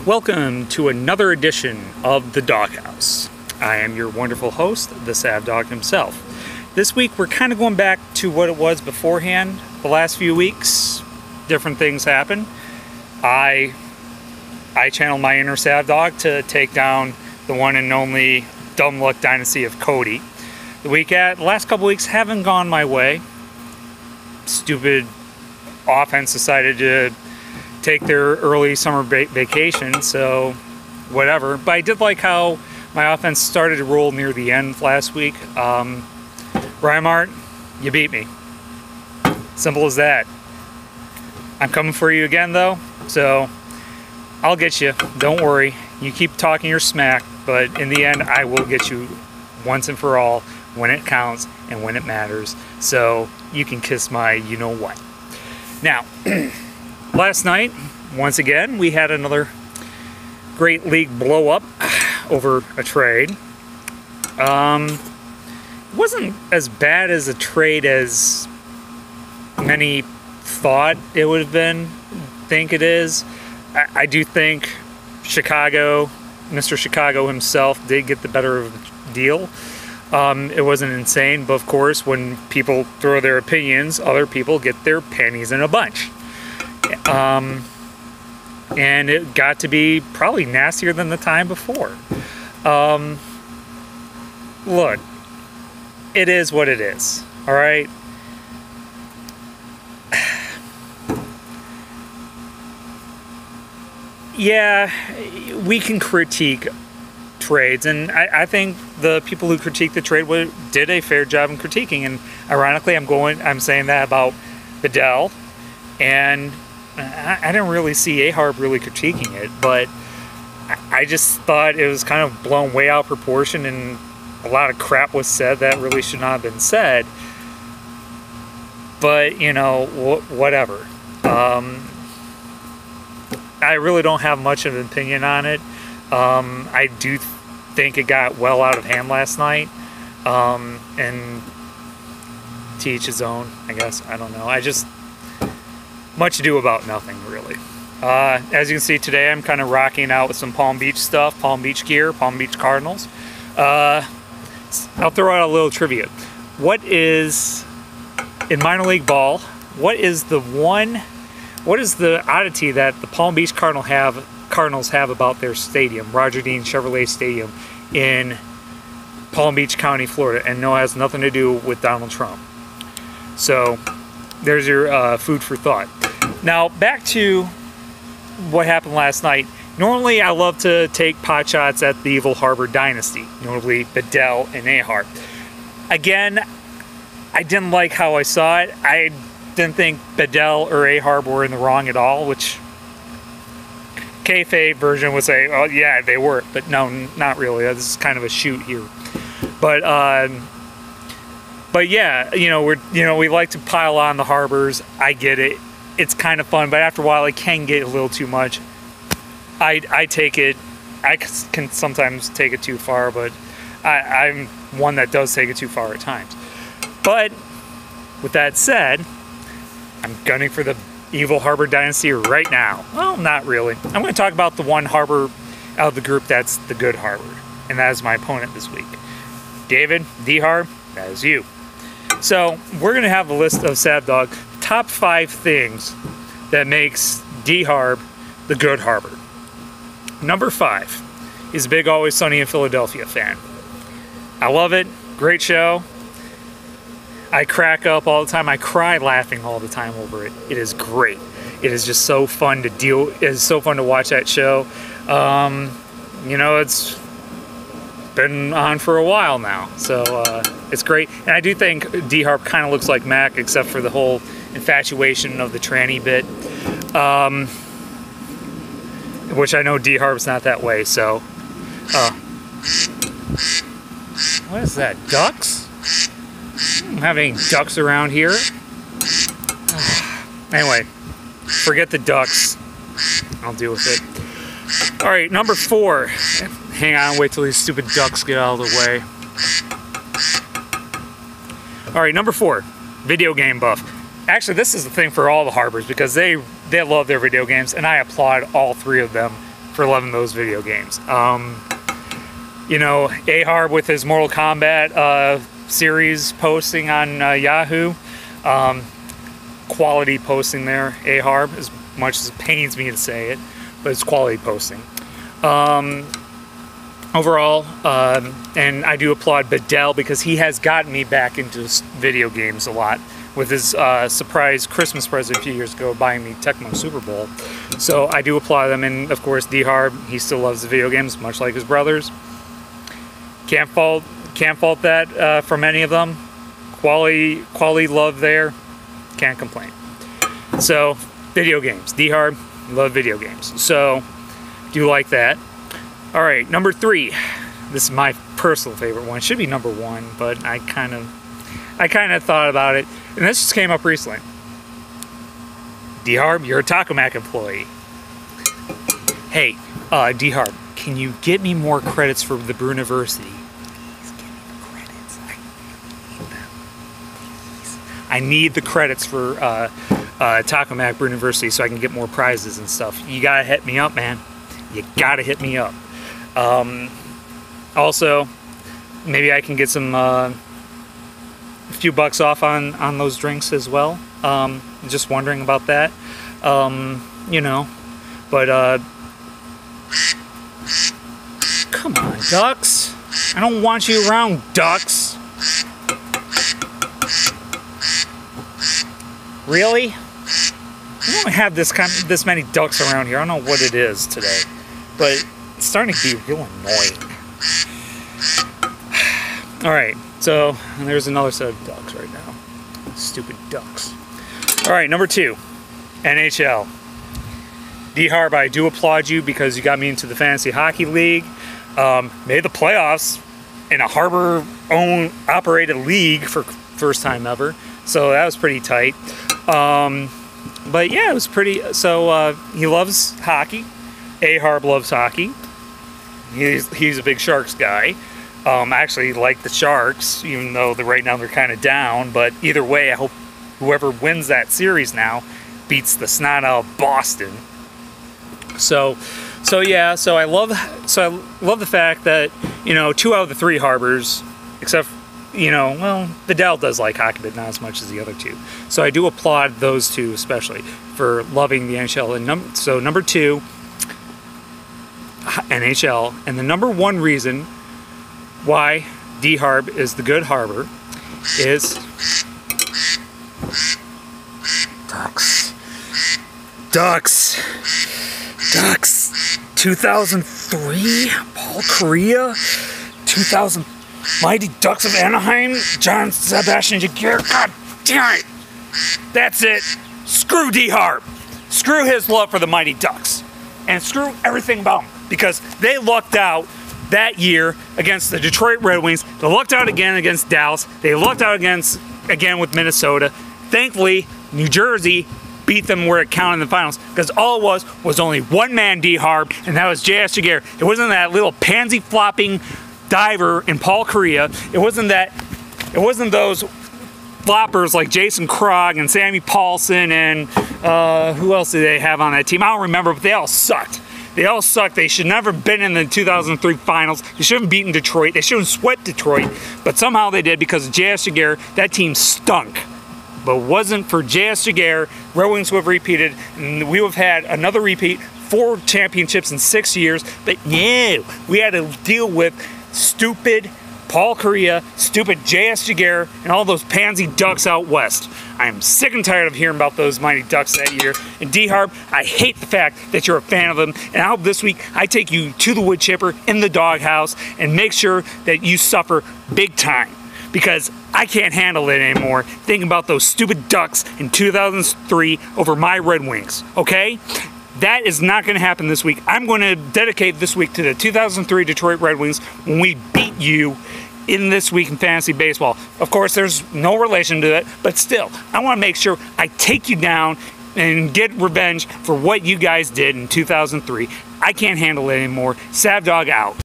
Welcome to another edition of the Dawghouse. I am your wonderful host, the Sav Dog himself. This week we're kind of going back to what it was beforehand. The last few weeks, different things happen. I channeled my inner Sav Dog to take down the one and only Dumb Luck Dynasty of Cody. The last couple weeks haven't gone my way. Stupid offense decided to take their early summer vacation, so whatever. But I did like how my offense started to roll near the end last week. Rymart, you beat me. Simple as that. I'm coming for you again though, so I'll get you. Don't worry. You keep talking your smack, but in the end I will get you once and for all when it counts and when it matters. So you can kiss my you know what. Now, last night, once again, we had another great league blow up over a trade. It wasn't as bad as a trade as many thought it would have been, think it is. I do think Chicago, Mr. Chicago himself, did get the better of the deal. It wasn't insane, but of course, when people throw their opinions, other people get their panties in a bunch. And it got to be probably nastier than the time before. Look, it is what it is, all right? Yeah, we can critique trades, and I think the people who critique the trade did a fair job in critiquing, and ironically I'm saying that about Bedell, and I didn't really see Harber really critiquing it, but I just thought it was kind of blown way out of proportion, and a lot of crap was said that really should not have been said. But, you know, whatever. I really don't have much of an opinion on it. I do think it got well out of hand last night. And to each his own, I guess. I don't know. Much ado about nothing, really. As you can see today, I'm kind of rocking out with some Palm Beach stuff, Palm Beach gear, Palm Beach Cardinals. I'll throw out a little trivia. What is, in minor league ball, what is the oddity that the Palm Beach Cardinals have about their stadium, Roger Dean Chevrolet Stadium in Palm Beach County, Florida, and no, it has nothing to do with Donald Trump. So there's your food for thought. Now back to what happened last night. Normally I love to take pot shots at the Good Harber dynasty, notably Bedell and Harber. Again, I didn't like how I saw it. I didn't think Bedell or Harber were in the wrong at all, which kayfabe version would say, oh yeah, they were, but no, not really. This is kind of a shoot here. But yeah, we like to pile on the Harbors. I get it. It's kind of fun, but after a while, it can get a little too much. I take it. I can sometimes take it too far, but I'm one that does take it too far at times. But with that said, I'm gunning for the evil Harber dynasty right now. Well, not really. I'm going to talk about the one Harber out of the group that's the Good Harber, and that is my opponent this week. David, D-Harb, that is you. So we're going to have a list of Sav Dog top 5 things that makes D-Harb the Good Harber. Number 5 is Big Always Sunny in Philadelphia fan. I love it. Great show. I crack up all the time. I cry laughing all the time over it. It is great. It is just so fun to it is so fun to watch that show. It's been on for a while now, so it's great. And I do think D-Harb kind of looks like Mac, except for the whole infatuation of the tranny bit, which I know D-Harb's not that way. So, what is that? Ducks? I don't have any ducks around here. Anyway, forget the ducks. I'll deal with it. All right, number 4. Hang on, wait till these stupid ducks get out of the way. All right, number 4, video game buff. Actually, this is the thing for all the Harbors, because they love their video games, and I applaud all 3 of them for loving those video games. You know, Harber with his Mortal Kombat series posting on Yahoo. Quality posting there, Harber, as much as it pains me to say it, but it's quality posting. Overall, and I do applaud Bedell because he has gotten me back into video games a lot with his surprise Christmas present a few years ago, buying me Tecmo Super Bowl. So I do applaud them, and of course Harber, he still loves the video games, much like his brothers. Can't fault that from any of them. Quality love there. Can't complain. So, video games. Harber, love video games. So, do like that. All right, number 3. This is my personal favorite one. It should be number 1, but I kind of thought about it, and this just came up recently. Harber, you're a Taco Mac employee. Hey, Harber, can you get me more credits for the Bruniversity? Please give me the credits. I need them. Please. I need the credits for Taco Mac Bruniversity so I can get more prizes and stuff. You gotta hit me up, man. You gotta hit me up. Also, maybe I can get some a few bucks off on those drinks as well. Just wondering about that. You know, but come on, ducks. I don't want you around, ducks. Really? I don't have this many ducks around here. I don't know what it is today, but it's starting to be real annoying. All right, so there's another set of ducks right now. Stupid ducks. All right, number 2, NHL. Harber, I do applaud you because you got me into the Fantasy Hockey League. Made the playoffs in a Harber-owned, operated league for first time ever. So that was pretty tight. But yeah, it was pretty. So he loves hockey. Harber loves hockey. He's a big Sharks guy. I actually like the Sharks, even though right now they're kind of down. But either way, I hope whoever wins that series now beats the snot out of Boston. So yeah. So I love the fact that, you know, 2 out of the 3 Harbors, except, you know, well, Bedell does like hockey, but not as much as the other 2. So I do applaud those 2 especially for loving the NHL. And so number 2, NHL, and the number 1 reason why Harber is the Good Harber is ducks. 2003, Paul Kariya. 2000, Mighty Ducks of Anaheim, John Sebastian Jaguar. God damn it! That's it. Screw Harber. Screw his love for the Mighty Ducks, and screw everything about him, because they lucked out that year against the Detroit Red Wings. They lucked out again against Dallas. They lucked out again with Minnesota. Thankfully, New Jersey beat them where it counted in the finals, because all it was only one man, Harber, and that was J.S. Jaguar. It wasn't that little pansy flopping diver in Paul Kariya. It wasn't those floppers like Jason Krog and Sammy Paulson and who else did they have on that team? I don't remember, but they all sucked. They all sucked. They should never have been in the 2003 finals. They shouldn't have beaten Detroit. They shouldn't have swept Detroit, but somehow they did because of J.S. Jaguar. That team stunk. But wasn't for J.S. Jaguar, Red Wings would have repeated, and we would have had another repeat, 4 championships in 6 years. But no, we had to deal with stupid Paul Kariya, stupid J.S. Jaguar, and all those pansy ducks out west. I am sick and tired of hearing about those Mighty Ducks that year. And Harber, I hate the fact that you're a fan of them. And I hope this week I take you to the wood chipper in the doghouse and make sure that you suffer big time, because I can't handle it anymore thinking about those stupid Ducks in 2003 over my Red Wings, okay? That is not going to happen this week. I'm going to dedicate this week to the 2003 Detroit Red Wings when we beat you in this week in fantasy baseball. Of course, there's no relation to it, but still, I want to make sure I take you down and get revenge for what you guys did in 2003. I can't handle it anymore. Savdog out.